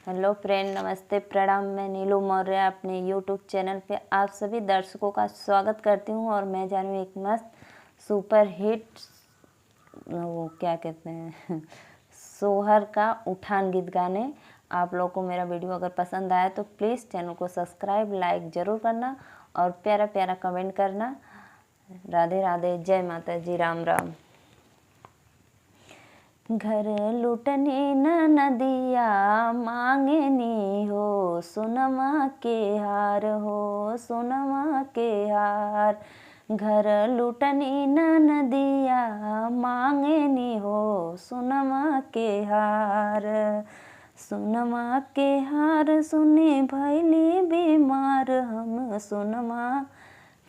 Hello friend, नमस्ते, प्रणाम। मैं नीलू मौर्य अपने यूट्यूब चैनल पे आप सभी दर्शकों का स्वागत करती हूँ। और मैं जा रही हूँ एक मस्त सुपर हिट वो क्या कहते हैं सोहर का उठान गीत गाने। आप लोगों को मेरा वीडियो अगर पसंद आया तो प्लीज़ चैनल को सब्सक्राइब लाइक ज़रूर करना और प्यारा प्यारा कमेंट करना। राधे राधे, जय माता जी, राम राम। घर लुटनी न नदिया मांगनी हो सोनमा के हार हो सोनमा के हार। घर लुटनी न नदिया मांगनी हो सोनमा के हार। सोनमा के हार सुने भैली बीमार हम सोनमा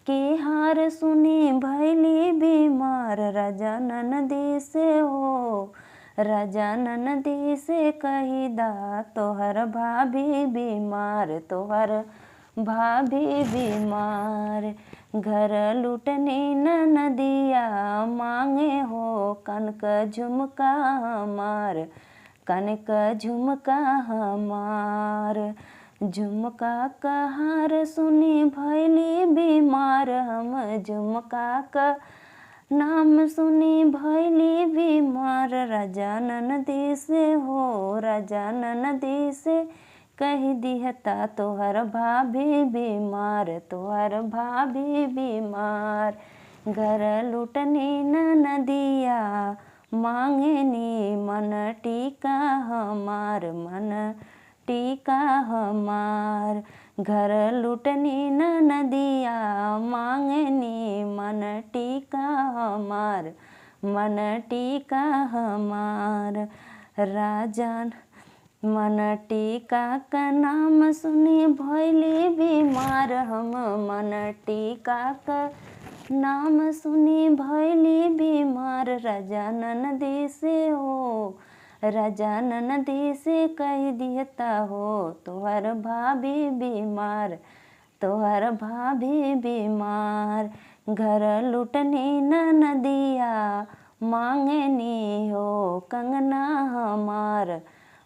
के हार सुनी भैली बीमार। राजा ननदी से हो राजा ननदी से कही दा तोहर भाभी बीमार तोहर भाभी बीमार। घर लुटनी न नदिया मांगे हो कनक झुमका हमार कनक झुमका हमार। झुमका का हार सुनी भैली बीमार हम झुमका का नाम सुनी भैली बीमार। राजा ननदी से हो राजा ननदी से कही दिहता तोहर भाभी बीमार तोहर भाभी बीमार। घर लुटनी न नदिया मांगनी मन टीका हमार मन टीका हमार। घर लुटनी न नदिया मांगनी मन टीका हमार मन टीका हमार। राजा मन टीका का नाम सुनी भैली बीमार हम मन टीका का नाम सुनी भैली बीमार। राजा ननदी से हो राजा ननदी से कह दिहता हो तोहर भाभी बीमार तोहर भाभी बीमार। घर लुटनी न नदिया मांगनी हो कंगना हमार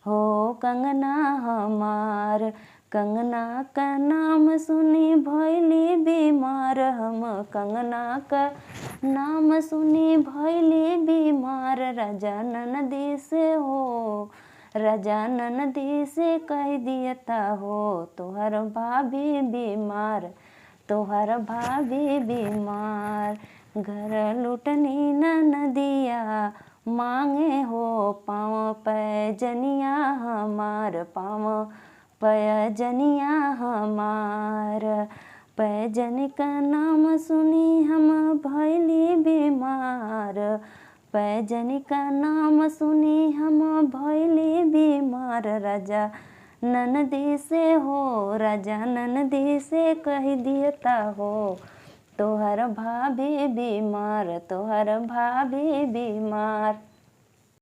हो कंगना हमार। कंगना का नाम सुनी भैली बीमार हम कंगना का नाम सुनी भैली बीमार। राजा ननदी से हो राजा ननदी से कह दियता हो तोहर भाभी बीमार तोहर भाभी बीमार। घर लुटनी न नदिया मांगे हो पाँव पैजनिया हमार पाँव पैजनिया हमार। पैजन का नाम सुनी हम भैली बीमार पैजन का नाम सुनी हम भैली बीमार। राजा ननदी से हो राजा ननदी से कह दियता हो तोहर भाभी बीमार तोहर भाभी बीमार।